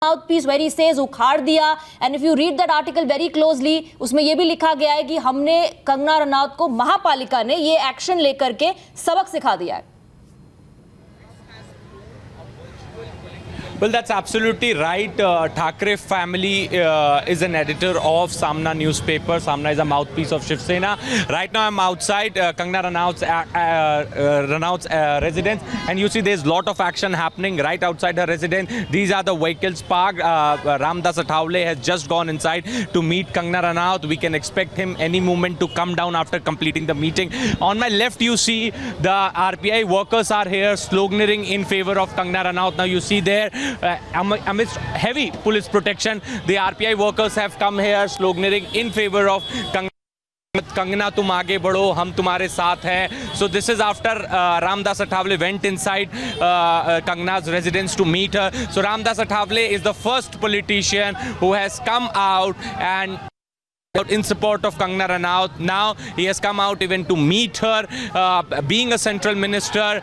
Mouthpiece very says उखाड़ दिया। And if you read that article very closely, उसमें यह भी लिखा गया है कि हमने कंगना रनौत को, महापालिका ने ये एक्शन लेकर के सबक सिखा दिया है। Well, that's absolutely right. Thackeray family is an editor of Samna newspaper. Samna is a mouthpiece of Shiv Sena. Right now, I'm outside Kangana Ranaut's residence, and you see there's a lot of action happening right outside her residence. These are the vehicles parked. Ramdas Athawale has just gone inside to meet Kangana Ranaut. We can expect him any moment to come down after completing the meeting. On my left, you see the RPI workers are here sloganeering in favor of Kangana Ranaut. Now you see there, amidst heavy police protection, the RPI workers have come here sloganeering in favor of Kangana, tum aage badho, hum tumhare saath hain. So this is after Ramdas Athawale went inside Kangana's residence to meet her. So Ramdas Athawale is the first politician who has come out and in support of Kangana Ranaut. Now he has come out even to meet her. Being a central minister,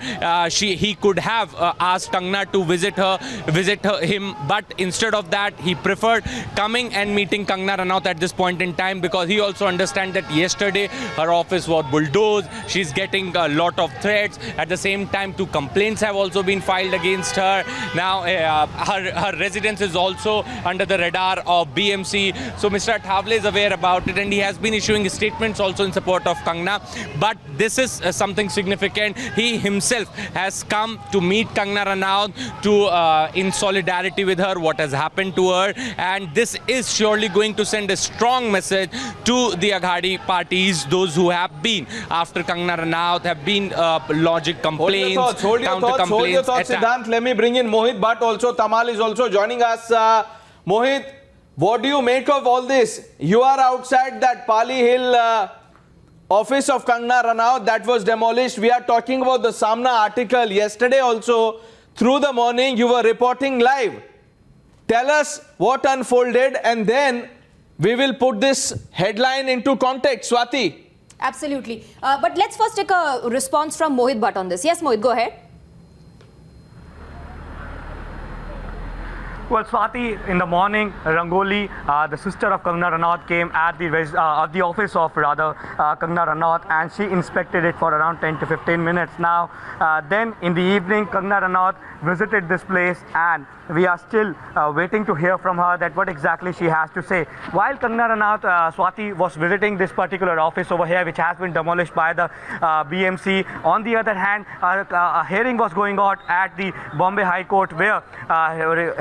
he could have asked Kangana to visit him, but instead of that, he preferred coming and meeting Kangana Ranaut at this point in time, because he also understands that yesterday her office was bulldozed. She's getting a lot of threats. At the same time, 2 complaints have also been filed against her. Now her residence is also under the radar of BMC. So Mr. Athawale is aware about it, and he has been issuing statements also in support of Kangana. But this is something significant. He himself has come to meet Kangana Ranaut to in solidarity with her, what has happened to her, and this is surely going to send a strong message to the Aghadi parties, those who have been after Kangana Ranaut, have been lodging complaints, hold your thoughts, Siddhant. Let me bring in Mohit Bhatt also. Tamal is also joining us. Mohit, what do you make of all this? You are outside that Pali Hill office of Kangana Ranaut that was demolished. We are talking about the Samna article. Yesterday also, through the morning, you were reporting live. Tell us what unfolded, and then we will put this headline into context. Swati. Absolutely. But let's first take a response from Mohit Bhatt on this. Yes, Mohit, go ahead. Well, Swati, in the morning, Rangoli, the sister of Kangana Ranaut, came at the office of Kangana Ranaut, and she inspected it for around 10 to 15 minutes. Now, then in the evening, Kangana Ranaut visited this place, and we are still waiting to hear from her that what exactly she has to say. While Kangana Ranaut, Swati, was visiting this particular office over here, which has been demolished by the BMC, on the other hand, a hearing was going on at the Bombay High Court, where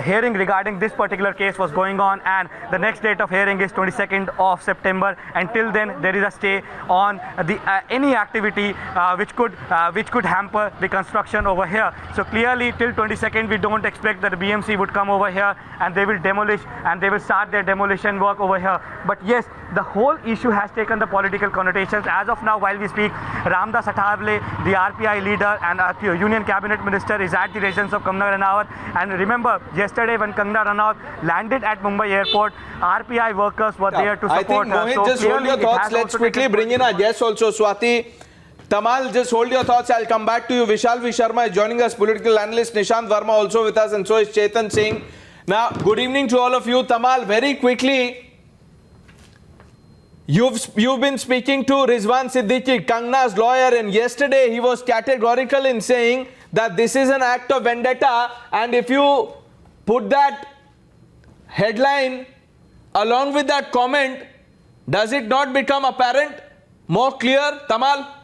hearing regarding this particular case was going on, and the next date of hearing is 22nd of September. Until then, there is a stay on the any activity which could hamper the construction over here. So clearly, till 22nd, we don't expect that the BMC would come over here and they will demolish and they will start their demolition work over here. But yes, the whole issue has taken the political connotations. As of now, while we speak, Ramdas Athawale, the RPI leader and Union Cabinet Minister, is at the residence of Kangana Ranaut. And remember, yesterday when Kangana Ranaut landed at Mumbai airport, RPI workers were there to support her. I think, Mohit, just hold your thoughts. Let's quickly bring in our guests also. Swati, Tamal, just hold your thoughts. I'll come back to you. Vishal V. Sharma is joining us, political analyst. Nishant Verma also with us, and so is Chetan Singh. Now, good evening to all of you. Tamal, very quickly, you've been speaking to Rizwan Siddiqui, Kangana's lawyer, and yesterday he was categorical in saying that this is an act of vendetta, and if you put that headline along with that comment, does it not become apparent, more clear, Tamal?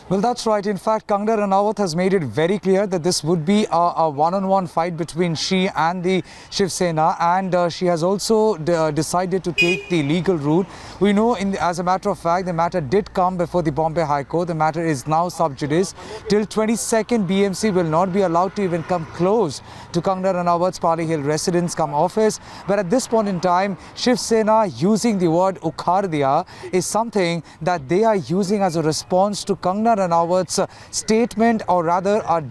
Well, that's right. In fact, Kangana Ranaut has made it very clear that this would be a one-on-one fight between she and the Shiv Sena, and she has also decided to take the legal route. We know, as a matter of fact, the matter did come before the Bombay High Court. The matter is now sub judice. Till 22nd, BMC will not be allowed to even come close to Kangana Ranaut's Pali Hill residence come office. But at this point in time, Shiv Sena using the word ukhar diya is something that they are using as a response to Kangana Ranawat's statement, or rather a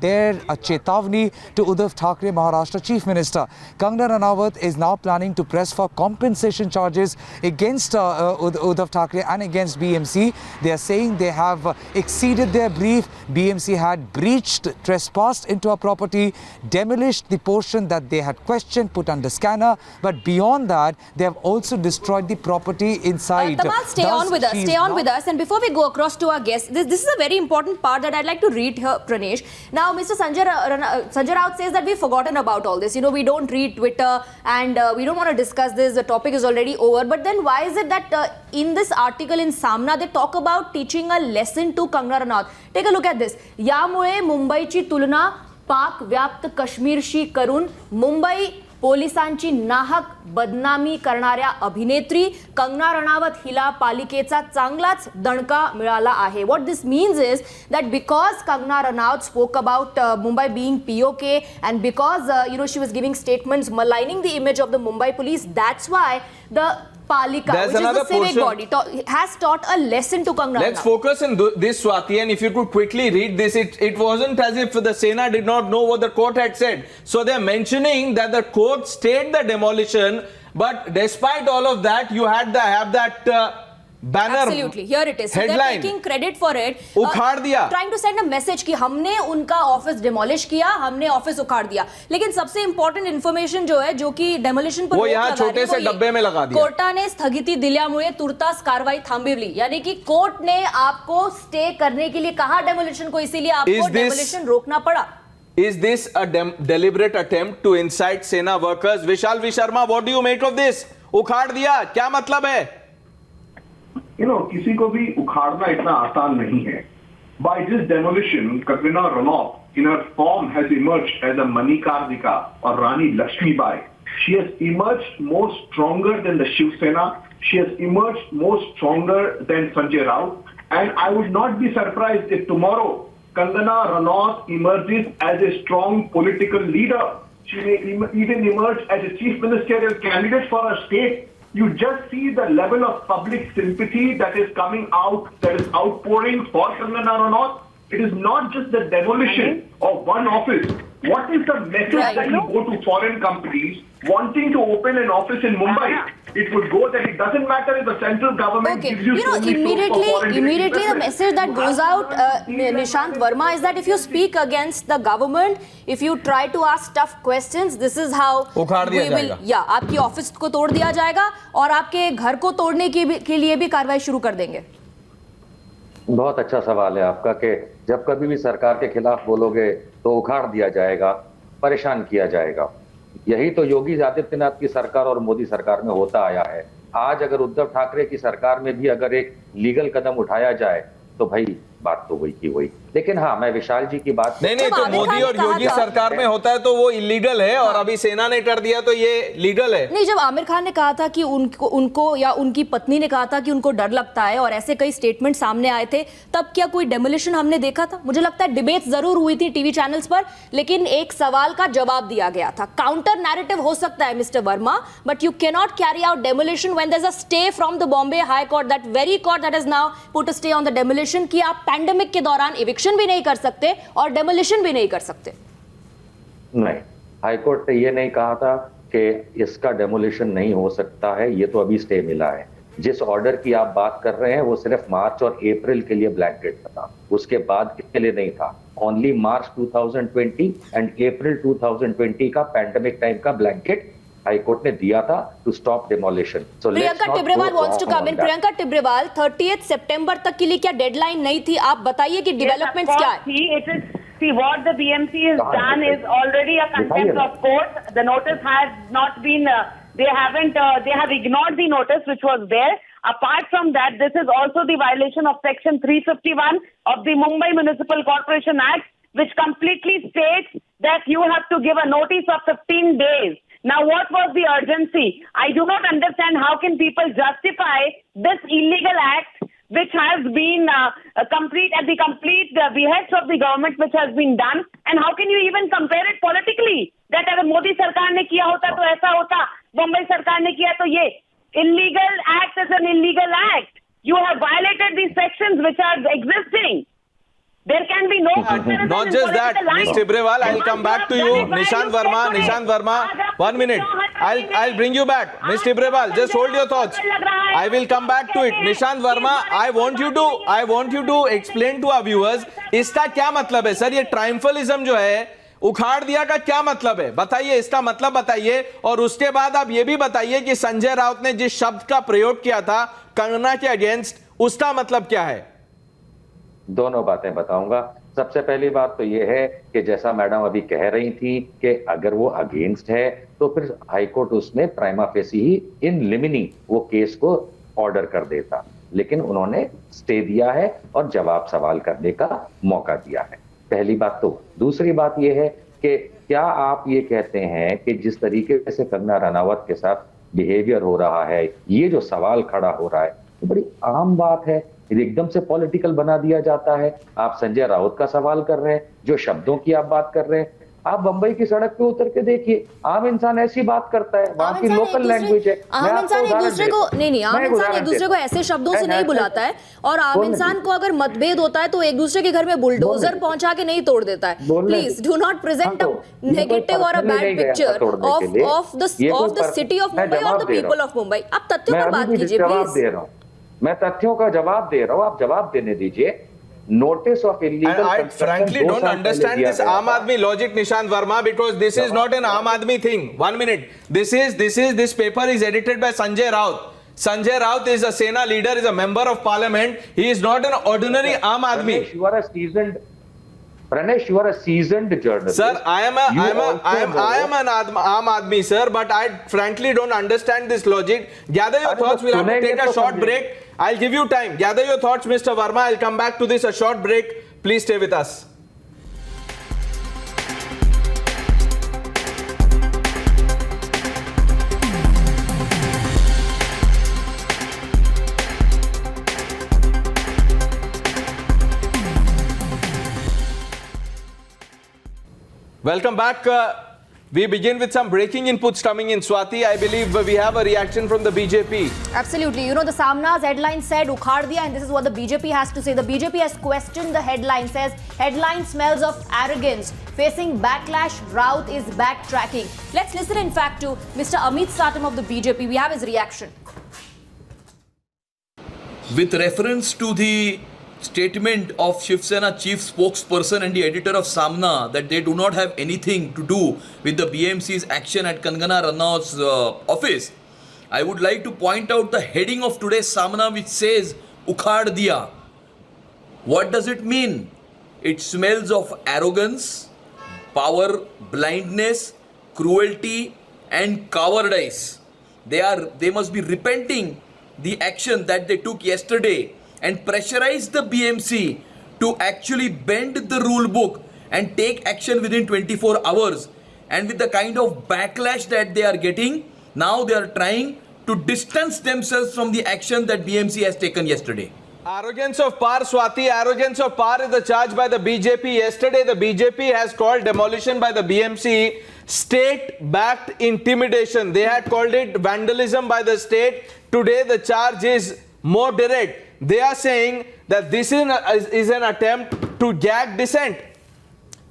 chetavni to Uddhav Thackeray, Maharashtra Chief Minister. Kangana Ranawat is now planning to press for compensation charges against Uddhav Thackeray and against BMC. They are saying they have exceeded their brief. BMC had breached, trespassed into a property, demolished the portion that they had questioned, put under scanner. But beyond that, they have also destroyed the property inside. Tamal, stay on with us. And before we go across to our guests, this is a very important part that I'd like to read here, Pranesh. Now, Mr. Sanjay Raut says that we've forgotten about all this. You know, we don't read Twitter and we don't want to discuss this. The topic is already over. But then why is it that in this article in Samna, they talk about teaching a lesson to Kangana Ranaut? Take a look at this. यामुळे मुंबईची तुलना पाक व्याप्त काश्मीरशी करून मुंबई पोलिसांची नाहक बदनामी करणाऱ्या अभिनेत्री कंगना रनावत हिला पालिकेचा चांगलाच दणका मिळाला आहे. What this means is that because Kangana Ranaut spoke about Mumbai being POK and because she was giving statements maligning the image of the Mumbai police, that's why the Palika, There's which is the civic portion. body, has taught a lesson to Kangana Ranaut. Let's focus on this, Swati, and if you could quickly read this, it wasn't as if the Sena did not know what the court had said. So they're mentioning that the court stayed the demolition, but despite all of that, you had have that banner. Absolutely, here it is. So they're Headline. taking credit for it. उखाड़ दिया. Trying to send a message कि हमने उनका office demolish किया, हमने office उखाड़ दिया. लेकिन सबसे इंपॉर्टेंट इन्फॉर्मेशन जो है, जो कि डेमोलिशन पर वो यहाँ छोटे से डब्बे में लगा दिया. कोर्टाने स्थगिती दिल्यामुळे तुर्तास कारवाई थांबवली. यानी कि कोर्ट ने आपको स्टे करने के लिए कहा डेमोलिशन को, इसीलिए आपको डेमोलिशन रोकना पड़ा. Is this a deliberate attempt to incite Sena workers? Vishal V. Sharma, what do you make of this? उखाड़ दिया, क्या मतलब है? किसी को भी उखाड़ना इतना आसान नहीं है. By this demolition, Kangana Ranaut, in her form, has emerged as a Manikarnika or Rani Lakshmibai. She has emerged more stronger than the Shiv Sena. She has emerged more stronger than Sanjay Raut. And I would not be surprised if tomorrow Kangana Ranaut emerges as a strong political leader. She may even emerge as a chief ministerial candidate for her state. You just see the level of public sympathy that is coming out, that is outpouring for Kangana Ranaut. It is not just the demolition of one office. What is the message that you go to foreign companies wanting to open an office in Mumbai? It would go that it doesn't matter if the central government gives you so many immediately the message that goes out, Nishant Verma, is that if you speak against the government, if you try to ask tough questions, this is how we will, आपकी office को तोड़ दिया जाएगा और आपके घर को तोड़ने के लिए भी कार्रवाई शुरू कर देंगे. बहुत अच्छा सवाल है आपका कि जब कभी भी सरकार के खिलाफ बोलोगे तो उखाड़ दिया जाएगा, परेशान किया जाएगा. यही तो योगी आदित्यनाथ की सरकार और मोदी सरकार में होता आया है. आज अगर उद्धव ठाकरे की सरकार में भी अगर एक लीगल कदम उठाया जाए तो भाई बात तो वही की वही. लेकिन हाँ, मैं विशाल जी की बात नहीं तो मोदी और योगी सरकार में होता है तो वो इलीगल है और अभी सेना ने कर दिया तो ये लीगल है. नहीं, जब आमिर खान ने कहा था कि उनको या उनकी पत्नी ने कहा था कि उनको डर लगता है और ऐसे कई स्टेटमेंट सामने आए थे, तब क्या कोई डेमोलिशन हमने देखा था? मुझे लगता है डिबेट जरूर हुई थी टीवी चैनल्स पर, लेकिन एक सवाल का जवाब दिया गया था. काउंटर नैरेटिव हो सकता है mister Verma, but you can not carry out demolition when there is a stay from the Bombay High Court, that very court that has now put a stay on the demolition, कि आप pandemic के दौरान eviction भी नहीं कर सकते और demolition भी नहीं कर सकते. नहीं, हाईकोर्ट ने ये नहीं कहा था कि इसका डेमोलिशन नहीं हो सकता है. ये तो अभी स्टे मिला है. जिस ऑर्डर की आप बात कर रहे हैं वो सिर्फ मार्च और अप्रैल के लिए ब्लैंकेट था, उसके बाद के लिए नहीं था. ओनली मार्च 2020 एंड अप्रैल 2020 का पैंडेमिक टाइम का ब्लैंकेट हाईकोर्ट ने दिया था to stop demolition. Priyanka Tibrewal wants to come in. Priyanka Tibrewal, 30th सितंबर तक के लिए क्या डेडलाइन नहीं थी? आप बताइए कि डेवलपमेंट्स क्या है. See, what the BMC has done is already a contempt of court. The notice has not been, they have ignored the notice which was there. Apart from that, this is also the violation of Section 351 of the Mumbai Municipal Corporation Act, which completely states that you have to give a notice of 15 days. Now, what was the urgency? I do not understand how can people justify this illegal act which has been at the complete behest of the government, which has been done, and how can you even compare it politically? That अगर मोदी सरकार ने किया होता तो ऐसा होता, मुंबई सरकार ने किया तो ये. Illegal act is an illegal act. You have violated these sections which are existing. There can be no comparison Not in just that, political life. Ms. Tibrewal, I'll And come once back to you you. have done it, Nishant why Verma, you say Nishant today? Verma, 1 minute. Aaj aap I'll bring you back. Ms. Tibrewal, just hold your thoughts. I will come back to it. Nishant Verma, I want you to explain to our viewers, इसका क्या मतलब है sir? ये ट्रायम्फलिज्म जो है उखाड़ दिया का क्या मतलब है? बताइए, इसका मतलब बताइए। और उसके बाद आप ये भी बताइए कि संजय राउत ने जिस शब्द का प्रयोग किया था कंगना के अगेंस्ट, उसका मतलब क्या है? दोनों बातें बताऊंगा। सबसे पहली बात तो यह है कि जैसा मैडम अभी कह रही थी कि अगर वो अगेंस्ट है तो फिर हाईकोर्ट उसमें प्राइमा फेसी ही इन लिमिनी वो केस को ऑर्डर कर देता, लेकिन उन्होंने स्टे दिया है और जवाब सवाल करने का मौका दिया है। पहली बात तो। दूसरी बात यह है कि क्या आप ये कहते हैं कि जिस तरीके से कंगना रनावत के साथ बिहेवियर हो रहा है, ये जो सवाल खड़ा हो रहा है, तो बड़ी आम बात है, एकदम से पॉलिटिकल बना दिया जाता है। आप संजय राउत का सवाल कर रहे हैं, जो शब्दों की आप बात कर रहे हैं, आप बंबई की सड़क पे उतर के देखिए, आम इंसान ऐसी बात करता है, वहां की लोकल लैंग्वेज है। आम इंसान एक दूसरे को नहीं, आम इंसान एक दूसरे को ऐसे शब्दों से नहीं बुलाता है। और आम इंसान को अगर मतभेद होता है तो एक दूसरे के घर में बुलडोजर पहुंचा के नहीं तोड़ देता है। Please do not present a negative or a bad picture of the city of Mumbai or the people of Mumbai. आप तथ्यों पर बात कीजिए प्लीज। मैं तथ्यों का जवाब दे रहा हूं, आप जवाब देने दीजिए। Notice of illegal I frankly don't understand this Aam Aadmi logic, Nishant Verma, because this is not an Aam Aadmi thing. 1 minute. This paper is edited by Sanjay Raut. Sanjay Raut is a Sena leader, is a member of parliament. He is not an ordinary Aam Aadmi. Pranesh, you are a seasoned journalist. Sir, I am an Aam Aadmi, sir, but I frankly don't understand this logic. Gather your thoughts. We'll have to take a short break. I'll give you time. Gather your thoughts, Mr. Verma. I'll come back to this, a short break. Please stay with us. Welcome back. We begin with some breaking inputs coming in. Swati, I believe we have a reaction from the BJP. Absolutely. You know, the Samna's headline said Ukhad diya, and this is what the BJP has to say. The BJP has questioned the headline, says headline smells of arrogance. Facing backlash, Raut is backtracking. Let's listen, in fact, to Mr. Amit Satam of the BJP. We have his reaction. With reference to the statement of Shiv Sena chief spokesperson and the editor of Samna that they do not have anything to do with the BMC's action at Kangana Ranaut's office, I would like to point out the heading of today's Samna, which says Ukhad diya. What does it mean? It smells of arrogance, power, blindness, cruelty and cowardice. They must be repenting the action that they took yesterday and pressurize the BMC to actually bend the rule book and take action within 24 hours. And with the kind of backlash that they are getting, now they are trying to distance themselves from the action that BMC has taken yesterday. Arrogance of power, Swati, arrogance of power is the charge by the BJP. Yesterday, the BJP has called demolition by the BMC state-backed intimidation. They had called it vandalism by the state. Today, the charge is more direct. They are saying that this is an attempt to gag dissent.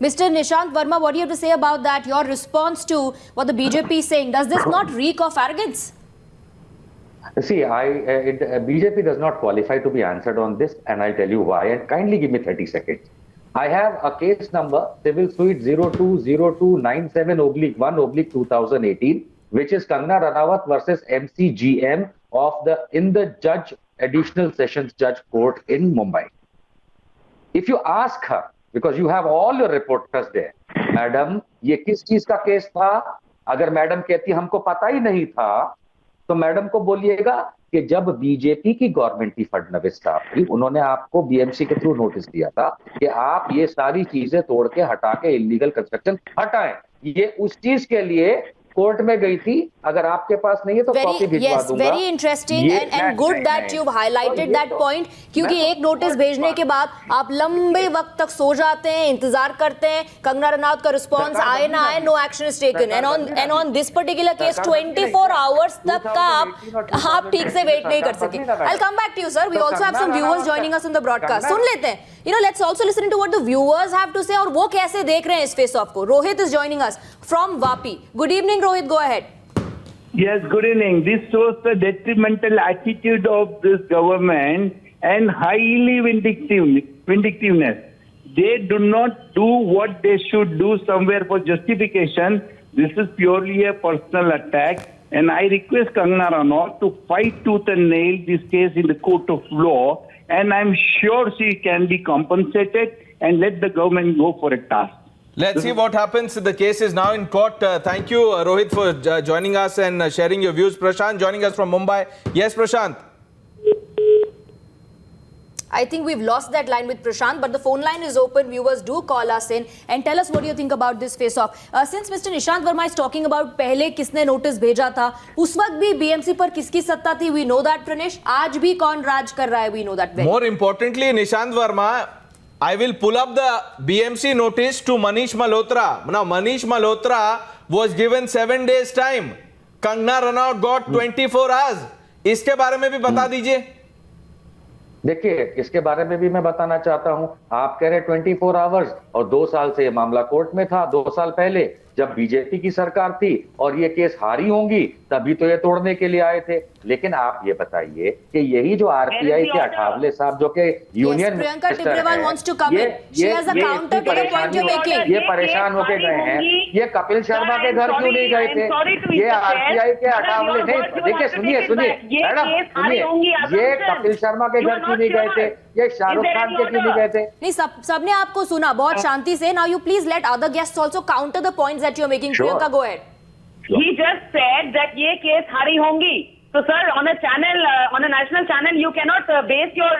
Mr. Nishant Verma, what do you have to say about that? Your response to what the BJP is saying, does this not reek of arrogance? See, BJP does not qualify to be answered on this, and I'll tell you why. And kindly give me 30 seconds. I have a case number, Civil Suite 020297/1/2018, which is Kangana Ranaut versus MCGM in the Additional Sessions Judge Court in Mumbai. If you ask her, because you have all your reporters there, Madam, ये किस चीज का case था? अगर madam कहती हमको पता ही नहीं था, तो मैडम को बोलिएगा कि जब बीजेपी की गवर्नमेंट थी, फडणवीस साहब की, उन्होंने आपको बीएमसी के थ्रू नोटिस दिया था कि आप ये सारी चीजें तोड़ के हटा के इलीगल कंस्ट्रक्शन हटाएं। ये उस चीज के लिए कोर्ट में गई थी। अगर आपके पास नहीं है तो कॉपी भिजवा दूंगा। Very interesting and good that you highlighted that point, क्योंकि एक नोटिस भेजने के बाद आप लंबे वक्त तक सो जाते हैं, इंतजार करते हैं, कंगना रनौत का रिस्पांस आए ना आए, no action is taken, and on this particular case 24 hours तक का आप ठीक से वेट नहीं कर सके। I will come back to you sir, we also have some viewers joining us on the broadcast. सुन लेते हैं you know, let's also listen to what the viewers have to say और वो कैसे देख रहे हैं इस face off को. Rohit is joining us from Vapi. Good evening, Rohit. Go ahead. Yes, good evening. This shows the detrimental attitude of this government and highly vindictiveness. They do not do what they should do somewhere for justification. This is purely a personal attack. And I request Kangana Ranaut to fight tooth and nail this case in the court of law. And I'm sure she can be compensated and let the government go for a task. Let's see what happens. The case is now in court. Thank you, Rohit, for joining us and sharing your views. Prashant joining us from Mumbai. Yes, Prashant. I think we've lost that line with Prashant, but the phone line is open. Viewers, do call us in and tell us what you think about this face-off. Since Mr. Nishant Verma is talking about पहले किसने notice भेजा था, उस वक्त भी BMC पर किसकी सत्ता थी, we know that, Pranesh. आज भी कौन राज कर रहा है, we know that very. More importantly, Nishant Verma, I will pull up the BMC notice to Manish Malhotra. Now, Manish Malhotra was given 7 days time. Kangana Ranaut got 24 hours. इसके बारे में भी बता दीजिए. देखिए, इसके बारे में भी मैं बताना चाहता हूं. आप कह रहे 24 आवर्स और 2 साल से ये मामला कोर्ट में था. 2 साल पहले जब बीजेपी की सरकार थी और ये केस हारी होंगी तभी तो ये तोड़ने के लिए आए थे. लेकिन आप ये बताइए कि यही जो आरपीआई के अठावले साहब जो के union Priyanka Tibrewal wants to come in. She has a counter to the point you're making. ये परेशान होके गए हैं. ये कपिल शर्मा के घर क्यों नहीं गए थे? ये आरपीआई के अठावले नहीं. देखिए, सुनिए मैडम, सुनिए, ये कपिल शर्मा के घर क्यों नहीं गए थे? ये शाहरुख खान के क्यों नहीं गए थे? नहीं, सबने आपको सुना बहुत शांति से. Now you please let other guests also counter the points that you're making. Sure. Priyanka, go ahead. He just said that ये केस हारी होंगी. So sir, on a channel, on a national channel, you cannot base your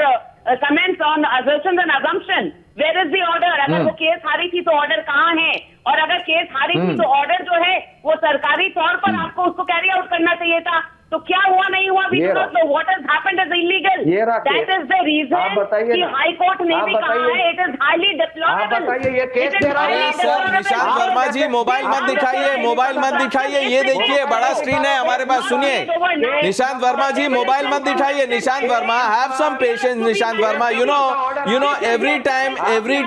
comments on assertions and assumptions. Where is the order? अगर वो case हारी थी तो order कहाँ है? और अगर केस हारी थी तो ऑर्डर जो है वो सरकारी तौर पर आपको उसको कैरी आउट करना चाहिए था. तो क्या हुआ नहीं हुआ? We do not know. What has happened is illegal. That is the reason कि हाई कोर्ट ने भी कहा है. It is highly deplorable. आप बताइए, ये केस दे रहा है सर. निशांत वर्मा जी, मोबाइल मत दिखाइए. ये देखिए, बड़ा स्क्रीन है हमारे पास. सुनिए, निशांत वर्मा जी, मोबाइल मत दिखाइए. Nishant Verma, have some patience. Nishant Verma, you know, every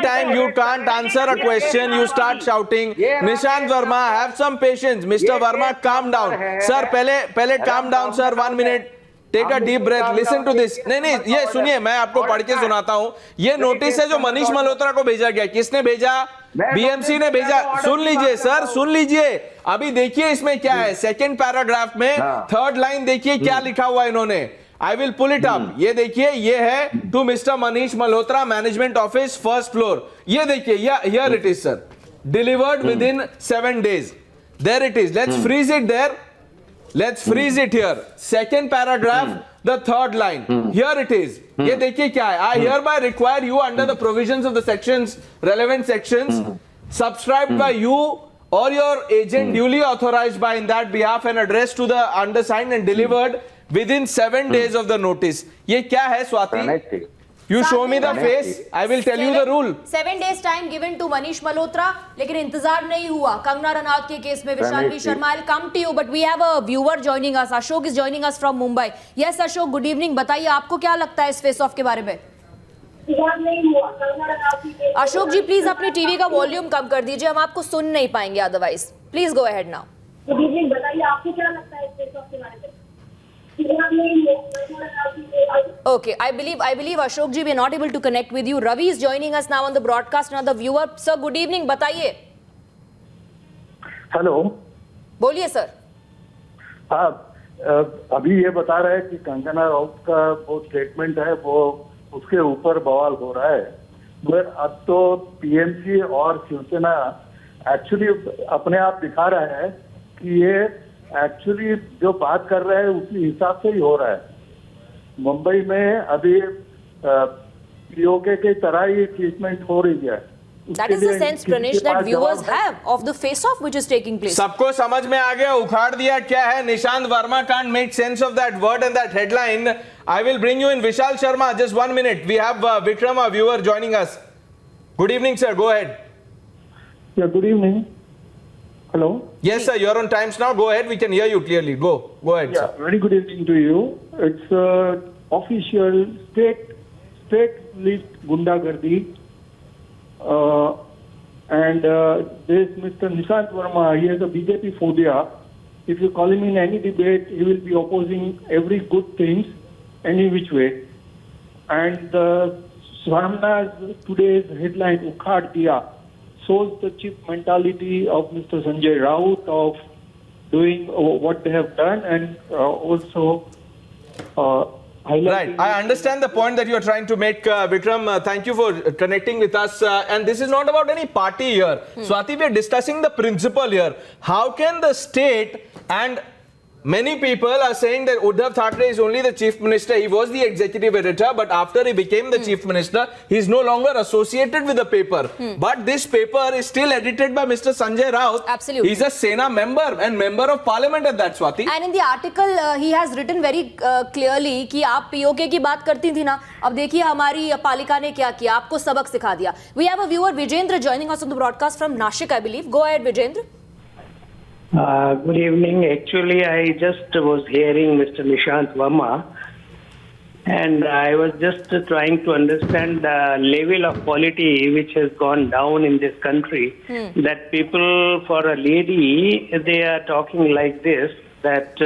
time you can't answer a question, you start shouting. Nishant Verma, have some patience. Mr. Verma, calm down. Sir, पहले calm down, sir. 1 minute. Take a deep breath. Listen to this. नहीं, ये सुनिए, मैं आपको पढ़ के सुनाता हूँ. ये नोटिस है जो मनीष मल्होत्रा को भेजा गया. किसने भेजा? बीएमसी ने भेजा. सुन लीजिए सर, सुन लीजिए. अभी देखिए इसमें क्या है. सेकंड पैराग्राफ में 3rd लाइन देखिए क्या लिखा हुआ है इन्होंने. I will pull it up. ये देखिए, ये है to Mr. Manish Malhotra, Management Office, 1st floor. ये देखिए, here it is, sir. Delivered within 7 days. There it is. Let's freeze it there. Let's freeze it here. Second paragraph, the 3rd line. Here it is. ये देखिए क्या है. I hereby require you under the provisions of the sections, relevant sections, subscribed by you or your agent duly authorized by in that behalf and addressed to the undersigned and delivered within 7 days of the notice. ये क्या है Swati? You show me the face, I will tell you the rule. 7 days time given to Manish Malhotra, लेकिन इंतजार नहीं हुआ. कंगना रनौत के case में विशाल V Sharma, I'll come to you, but we have a viewer joining us. Ashok is joining us from Mumbai. Yes, Ashok, good evening. बताइए आपको क्या लगता है इस फेस ऑफ के बारे में? अशोक जी, प्लीज अपने टीवी का वॉल्यूम कम कर दीजिए, हम आपको सुन नहीं पाएंगे otherwise. Please go ahead now. Good evening, बताइए आपको क्या लगता है इस फेस ऑफ के बारे में? Okay, I believe Ashok ji, we are not able to connect with you. Ravi is joining us now on the broadcast. Another viewer. Sir, good evening. बताइए. हेलो. बोलिए सर. हाँ, अभी ये बता रहे हैं कि कंगना राउत का वो स्टेटमेंट है वो उसके ऊपर बवाल हो रहा है. मगर अब तो पीएमसी और शिवसेना एक्चुअली अपने आप दिखा रहा है कि ये एक्चुअली जो बात कर रहे हैं उसी हिसाब से ही हो रहा है. मुंबई में अभी पीओके की तरह ही ट्रीटमेंट हो रही है. That is the sense, Pranesh, that viewers have of the face-off which is taking place. सबको समझ में आ गया, उखाड़ दिया क्या है. Nishant Verma can't make sense of that word and that headline. I will bring you in Vishal Sharma. Just 1 minute. We have Vikram, a viewer, joining us. Good evening, sir. Go ahead. Yeah, good evening. Hello. Yes, sir. You're on Times Now. Go ahead. We can hear you clearly. Go ahead, Yeah, sir. very good evening to you. It's official straight list gundagardi. And there's Mr. Nishant Verma. He has a BJP phobia. If you call him in any debate, he will be opposing every good thing, any which way. And Samna's today's headline, Ukhad Diya, shows the cheap mentality of Mr. Sanjay Raut of doing what they have done, and also Right. I understand the point that you are trying to make, Vikram. Thank you for connecting with us. And this is not about any party here. Swati, we are discussing the principle here. How can the state, and many people are saying that Uddhav Thackeray is only the chief minister. He was the executive editor, but after he became the chief minister, he is no longer associated with the paper. But this paper is still edited by Mr. Sanjay Raut. Absolutely. He's a Sena member and member of parliament at that, Swati. And in the article, he has written very clearly कि आप POK की बात करती थी ना, अब देखिए हमारी पालिका ने क्या किया, आपको सबक सिखा दिया. We have a viewer, Vijendra, joining us on the broadcast from Nashik, I believe. Go ahead, Vijendra. Good evening. Actually, I just was hearing Mr. Nishant Verma, and I was just trying to understand the level of quality which has gone down in this country. That people, for a lady, they are talking like this, that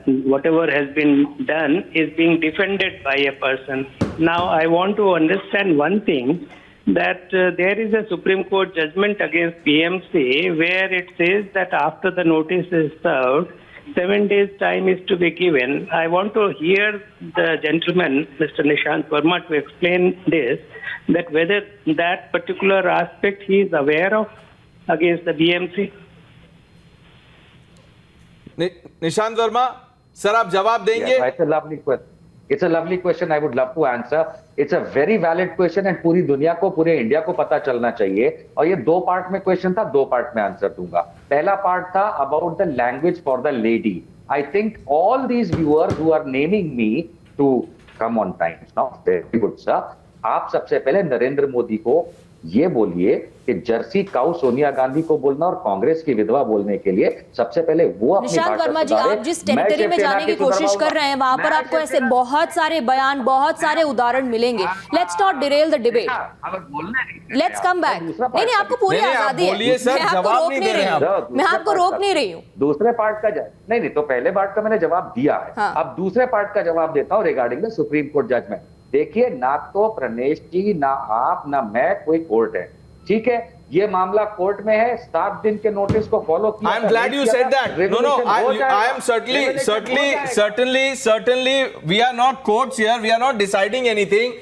whatever has been done is being defended by a person. Now, I want to understand one thing, that there is a Supreme Court judgment against PMC where it says that after the notice is served, 7 days time is to be given. I want to hear the gentleman, Mr. Nishant Verma, to explain this, that whether that particular aspect he is aware of against the BMC. Nishant Verma, sir, आप जवाब देंगे? Yeah, it's a lovely question. It's a lovely question. I would love to answer. It's a very valid question and पूरी दुनिया को, पूरे India को पता चलना चाहिए. और ये दो पार्ट में क्वेश्चन था, दो पार्ट में आंसर दूंगा. पहला पार्ट था about the language for the lady. I think all these viewers who are naming me to come on time now, very good sir. आप सबसे पहले नरेंद्र मोदी को ये बोलिए कि जर्सी काऊ सोनिया गांधी को बोलना और कांग्रेस की विधवा बोलने के लिए सबसे पहले वो अपनी निशांत वर्मा जी, आप जिस टेरिटरी में जाने की कोशिश कर रहे हैं वहां पर आपको ऐसे बहुत सारे बयान, बहुत सारे उदाहरण मिलेंगे. Let's not Daryl the debate. Let's come back. नहीं, आपको पूरी आजादी है. मैं आपको रोक नहीं रही हूं. मैं आपको रोक नहीं रही हूं. दूसरे पार्ट का नहीं, तो पहले पार्ट का मैंने जवाब दिया है. अब दूसरे पार्ट का जवाब देता हूं regarding the Supreme Court judgment. देखिए, ना तो प्रणेश जी, ना आप, ना मैं कोई कोर्ट है. ठीक है, ये मामला कोर्ट में है. 7 दिन के नोटिस को फॉलो किया. I am glad you said that. No, I am certainly we are not courts here. We are not deciding anything.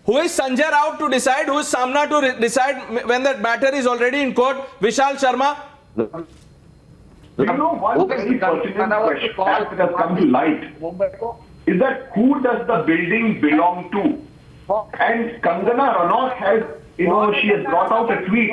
Who is Sanjay Raut to decide? Who is Samna to decide when that matter is already in court? Vishal Sharma. You know, one very pertinent question that has come to light is that who does the building belong to? And Kangana Ranaut has, she has brought out a tweet.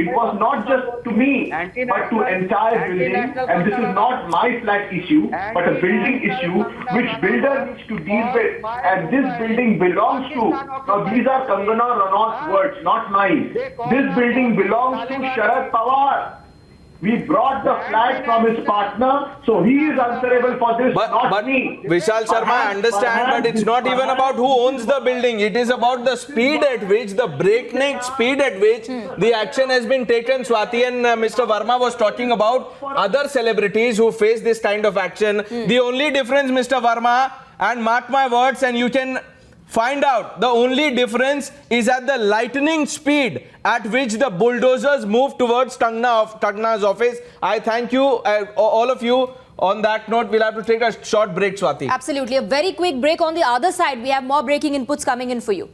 It was not just to me, but to entire building. And this is not my flat issue, but a building issue which builder needs to deal with. And this building belongs to, now these are Kangana Ranaut's words, not mine. This building belongs to Sharad Pawar. We brought the flag from his partner, so he is answerable for this, not me. Vishal Sharma, I understand, but it's not even about who owns the building. It is about the speed at which, the breakneck speed at which the action has been taken. Swati and Mr. Verma was talking about other celebrities who face this kind of action. The only difference, Mr. Verma, and mark my words, and you can find out, the only difference is at the lightning speed at which the bulldozers move towards Kangana's office. I thank you, all of you. On that note, we'll have to take a short break, Swati. Absolutely. A very quick break. On the other side, we have more breaking inputs coming in for you.